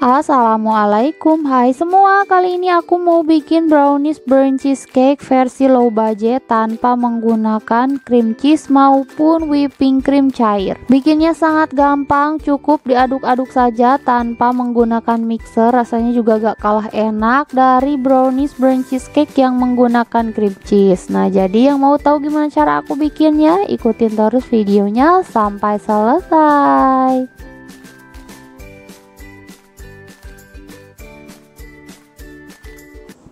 Assalamualaikum, hai semua. Kali ini aku mau bikin brownies burnt cheesecake versi low budget tanpa menggunakan cream cheese maupun whipping cream cair. Bikinnya sangat gampang, cukup diaduk-aduk saja tanpa menggunakan mixer. Rasanya juga gak kalah enak dari brownies burnt cheesecake yang menggunakan cream cheese. Nah, jadi yang mau tahu gimana cara aku bikinnya, ikutin terus videonya sampai selesai.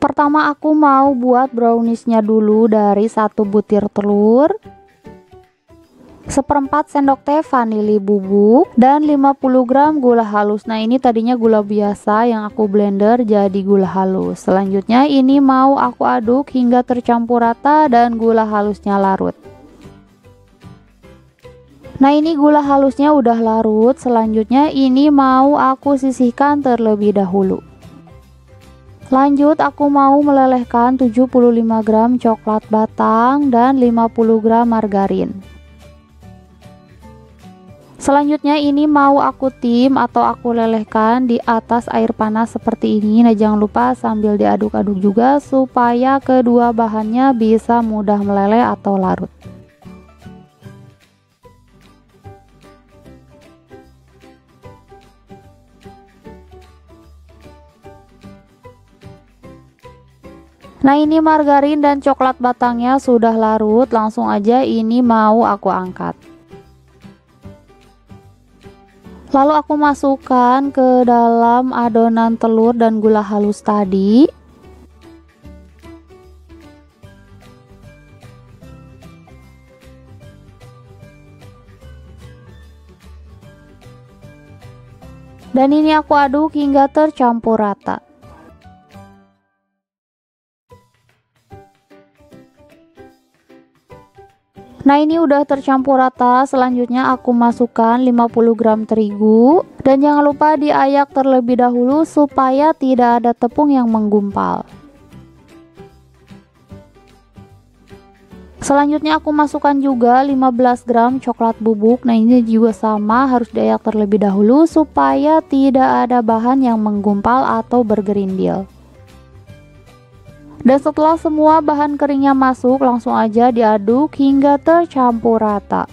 Pertama aku mau buat browniesnya dulu dari 1 butir telur, 1/4 sendok teh vanili bubuk, dan 50 gram gula halus. Nah, ini tadinya gula biasa yang aku blender jadi gula halus. Selanjutnya ini mau aku aduk hingga tercampur rata dan gula halusnya larut. Nah, ini gula halusnya udah larut. Selanjutnya ini mau aku sisihkan terlebih dahulu. Lanjut aku mau melelehkan 75 gram coklat batang dan 50 gram margarin. Selanjutnya ini mau aku tim atau aku lelehkan di atas air panas seperti ini. Nah, jangan lupa sambil diaduk-aduk juga supaya kedua bahannya bisa mudah meleleh atau larut. Nah, ini margarin dan coklat batangnya sudah larut, langsung aja ini mau aku angkat. Lalu aku masukkan ke dalam adonan telur dan gula halus tadi. Dan ini aku aduk hingga tercampur rata. Nah, ini udah tercampur rata. Selanjutnya aku masukkan 50 gram terigu dan jangan lupa diayak terlebih dahulu supaya tidak ada tepung yang menggumpal. Selanjutnya aku masukkan juga 15 gram coklat bubuk. Nah, ini juga sama, harus diayak terlebih dahulu supaya tidak ada bahan yang menggumpal atau bergerindil. Dan setelah semua bahan keringnya masuk, langsung aja diaduk hingga tercampur rata.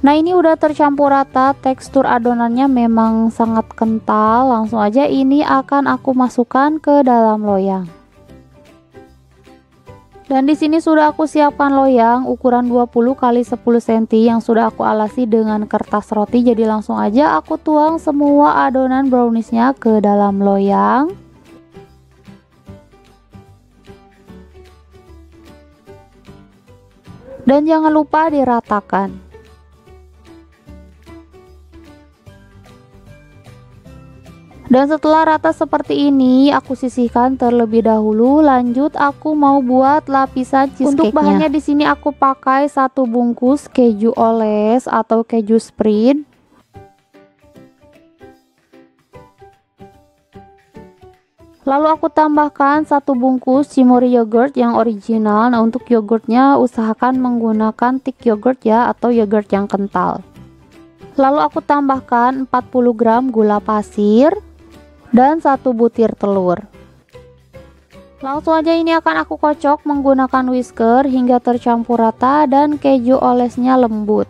Nah, ini udah tercampur rata, tekstur adonannya memang sangat kental. Langsung aja ini akan aku masukkan ke dalam loyang. Dan di sini sudah aku siapkan loyang ukuran 20 x 10 cm yang sudah aku alasi dengan kertas roti. Jadi langsung aja aku tuang semua adonan browniesnya ke dalam loyang. Dan jangan lupa diratakan. Dan setelah rata seperti ini, aku sisihkan terlebih dahulu. Lanjut aku mau buat lapisan cheesecake-nya. Untuk bahannya di sini aku pakai 1 bungkus keju oles atau keju spread. Lalu aku tambahkan 1 bungkus cimori yogurt yang original. Nah, untuk yogurtnya usahakan menggunakan thick yogurt ya, atau yogurt yang kental. Lalu aku tambahkan 40 gram gula pasir dan 1 butir telur. Langsung aja ini akan aku kocok menggunakan whisker hingga tercampur rata dan keju olesnya lembut.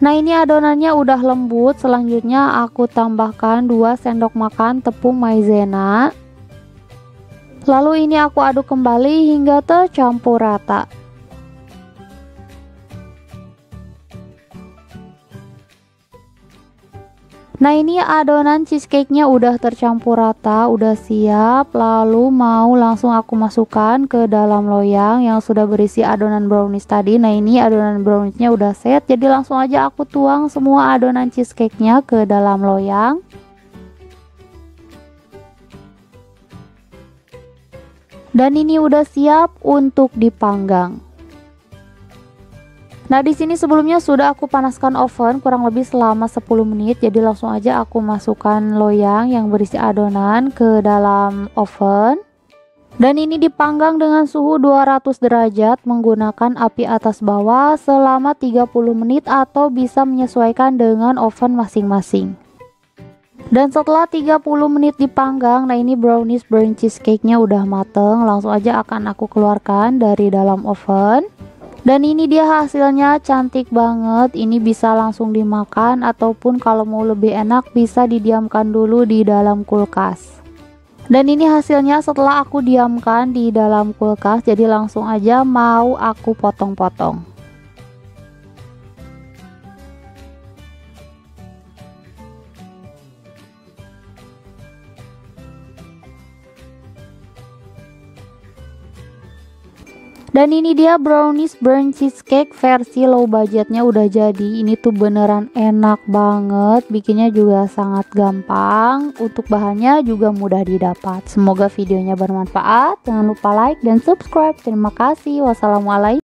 Nah, ini adonannya udah lembut. Selanjutnya aku tambahkan 2 sendok makan tepung maizena. Lalu ini aku aduk kembali hingga tercampur rata. Nah, ini adonan cheesecake-nya udah tercampur rata, udah siap. Lalu mau langsung aku masukkan ke dalam loyang yang sudah berisi adonan brownies tadi. Nah, ini adonan browniesnya udah set, jadi langsung aja aku tuang semua adonan cheesecake-nya ke dalam loyang. Dan ini udah siap untuk dipanggang. Nah, di sini sebelumnya sudah aku panaskan oven kurang lebih selama 10 menit. Jadi langsung aja aku masukkan loyang yang berisi adonan ke dalam oven. Dan ini dipanggang dengan suhu 200 derajat menggunakan api atas bawah selama 30 menit atau bisa menyesuaikan dengan oven masing-masing. Dan setelah 30 menit dipanggang, nah ini brownies burnt cheesecake-nya udah mateng. Langsung aja akan aku keluarkan dari dalam oven. Dan ini dia hasilnya, cantik banget. Ini bisa langsung dimakan ataupun kalau mau lebih enak bisa didiamkan dulu di dalam kulkas. Dan ini hasilnya setelah aku diamkan di dalam kulkas, jadi langsung aja mau aku potong-potong. Dan ini dia brownies burnt cheesecake versi low budgetnya udah jadi. Ini tuh beneran enak banget, bikinnya juga sangat gampang. Untuk bahannya juga mudah didapat. Semoga videonya bermanfaat. Jangan lupa like dan subscribe. Terima kasih. Wassalamualaikum.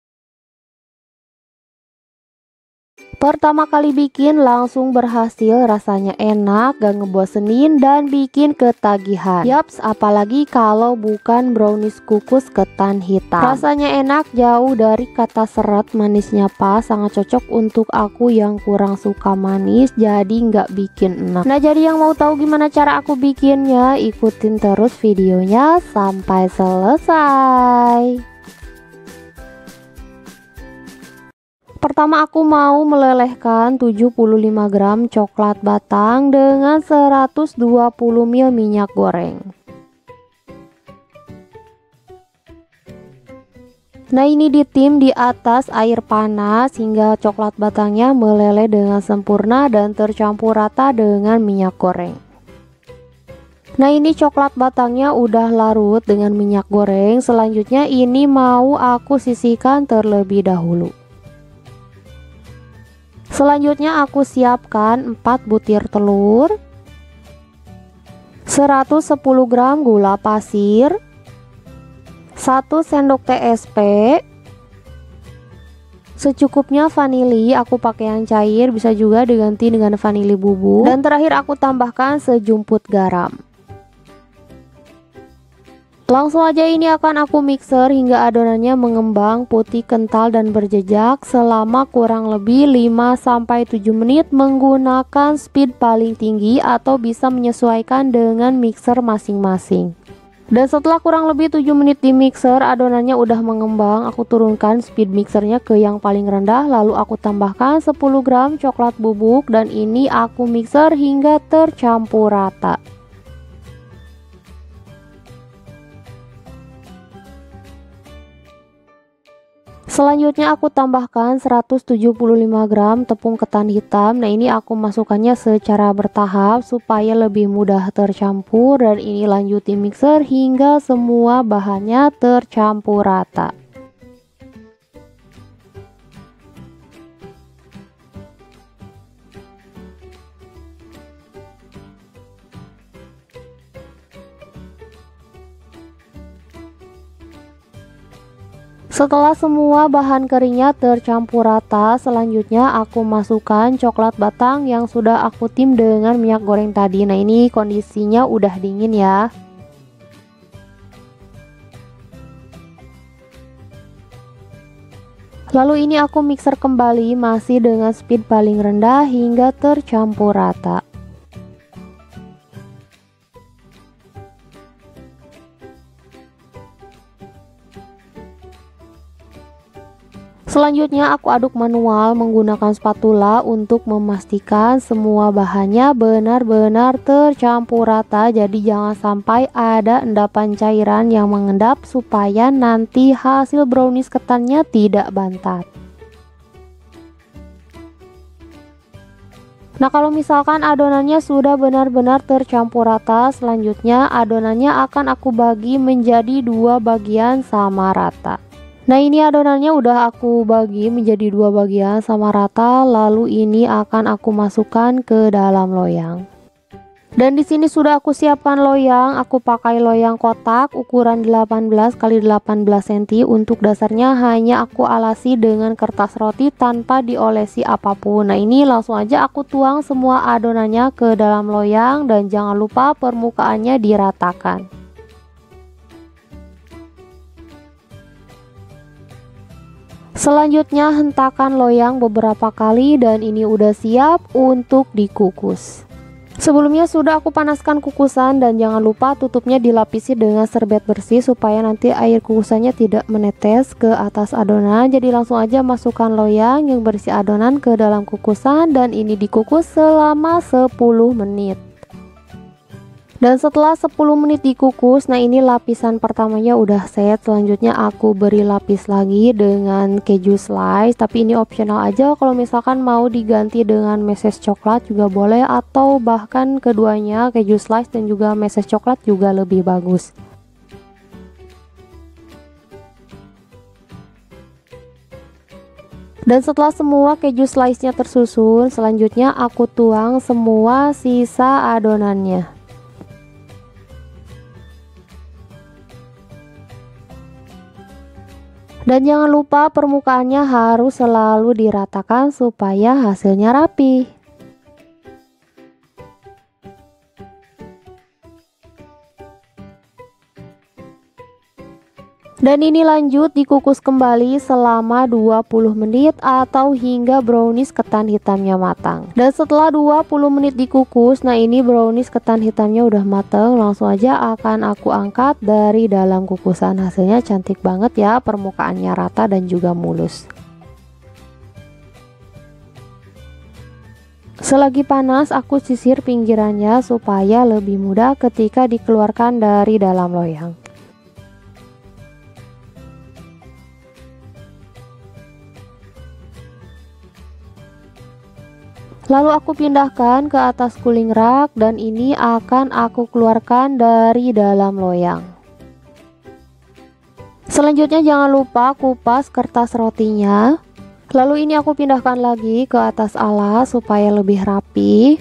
Pertama kali bikin langsung berhasil, rasanya enak, gak ngebosenin dan bikin ketagihan. Yaps, apalagi kalau bukan brownies kukus ketan hitam. Rasanya enak, jauh dari kata seret, manisnya pas, sangat cocok untuk aku yang kurang suka manis, jadi nggak bikin enak. Nah, jadi yang mau tahu gimana cara aku bikinnya, ikutin terus videonya sampai selesai. Pertama aku mau melelehkan 75 gram coklat batang dengan 120 ml minyak goreng. Nah, ini ditim di atas air panas hingga coklat batangnya meleleh dengan sempurna dan tercampur rata dengan minyak goreng. Nah, ini coklat batangnya udah larut dengan minyak goreng. Selanjutnya ini mau aku sisihkan terlebih dahulu. Selanjutnya aku siapkan 4 butir telur, 110 gram gula pasir, 1 sendok teh SP, secukupnya vanili, aku pakai yang cair, bisa juga diganti dengan vanili bubuk, dan terakhir aku tambahkan sejumput garam. Langsung aja ini akan aku mixer hingga adonannya mengembang putih kental dan berjejak selama kurang lebih 5-7 menit menggunakan speed paling tinggi atau bisa menyesuaikan dengan mixer masing-masing. Dan setelah kurang lebih 7 menit di mixer, adonannya udah mengembang, aku turunkan speed mixernya ke yang paling rendah, lalu aku tambahkan 10 gram coklat bubuk dan ini aku mixer hingga tercampur rata. Selanjutnya aku tambahkan 175 gram tepung ketan hitam. Nah, ini aku masukkannya secara bertahap supaya lebih mudah tercampur dan ini lanjut di mixer hingga semua bahannya tercampur rata. Setelah semua bahan keringnya tercampur rata, selanjutnya aku masukkan coklat batang yang sudah aku tim dengan minyak goreng tadi. Nah, ini kondisinya udah dingin ya. Lalu ini aku mixer kembali masih dengan speed paling rendah hingga tercampur rata. Selanjutnya aku aduk manual menggunakan spatula untuk memastikan semua bahannya benar-benar tercampur rata. Jadi jangan sampai ada endapan cairan yang mengendap supaya nanti hasil brownies ketannya tidak bantat. Nah, kalau misalkan adonannya sudah benar-benar tercampur rata, selanjutnya adonannya akan aku bagi menjadi 2 bagian sama rata. Nah, ini adonannya udah aku bagi menjadi 2 bagian sama rata, lalu ini akan aku masukkan ke dalam loyang. Dan di sini sudah aku siapkan loyang. Aku pakai loyang kotak ukuran 18 x 18 cm. Untuk dasarnya hanya aku alasi dengan kertas roti tanpa diolesi apapun. Nah, ini langsung aja aku tuang semua adonannya ke dalam loyang dan jangan lupa permukaannya diratakan. Selanjutnya hentakan loyang beberapa kali dan ini udah siap untuk dikukus. Sebelumnya sudah aku panaskan kukusan dan jangan lupa tutupnya dilapisi dengan serbet bersih supaya nanti air kukusannya tidak menetes ke atas adonan. Jadi langsung aja masukkan loyang yang berisi adonan ke dalam kukusan dan ini dikukus selama 10 menit. Dan setelah 10 menit dikukus, nah ini lapisan pertamanya udah set. Selanjutnya aku beri lapis lagi dengan keju slice, tapi ini optional aja. Kalau misalkan mau diganti dengan meses coklat juga boleh, atau bahkan keduanya keju slice dan juga meses coklat juga lebih bagus. Dan setelah semua keju slice-nya tersusun, selanjutnya aku tuang semua sisa adonannya. Dan jangan lupa permukaannya harus selalu diratakan supaya hasilnya rapi. Dan ini lanjut dikukus kembali selama 20 menit atau hingga brownies ketan hitamnya matang. Dan setelah 20 menit dikukus, nah ini brownies ketan hitamnya udah matang. Langsung aja akan aku angkat dari dalam kukusan. Hasilnya cantik banget ya, permukaannya rata dan juga mulus. Selagi panas aku sisir pinggirannya supaya lebih mudah ketika dikeluarkan dari dalam loyang. Lalu aku pindahkan ke atas cooling rack dan ini akan aku keluarkan dari dalam loyang. Selanjutnya jangan lupa kupas kertas rotinya. Lalu ini aku pindahkan lagi ke atas alas supaya lebih rapi.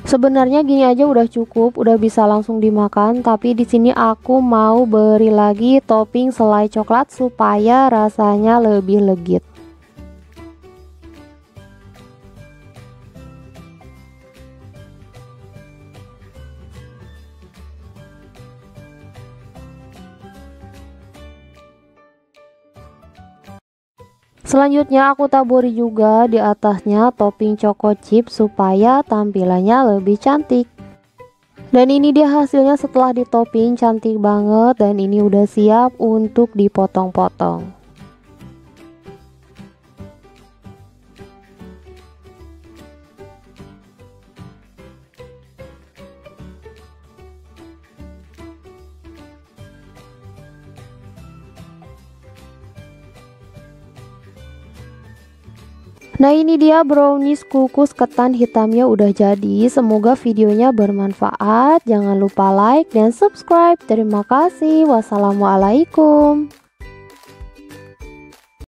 Sebenarnya gini aja udah cukup, udah bisa langsung dimakan, tapi di sini aku mau beri lagi topping selai coklat supaya rasanya lebih legit. Selanjutnya aku taburi juga di atasnya topping choco chip supaya tampilannya lebih cantik. Dan ini dia hasilnya setelah ditopping, cantik banget dan ini udah siap untuk dipotong-potong. Nah ini dia brownies kukus ketan hitamnya udah jadi. Semoga videonya bermanfaat. Jangan lupa like dan subscribe. Terima kasih. Wassalamualaikum.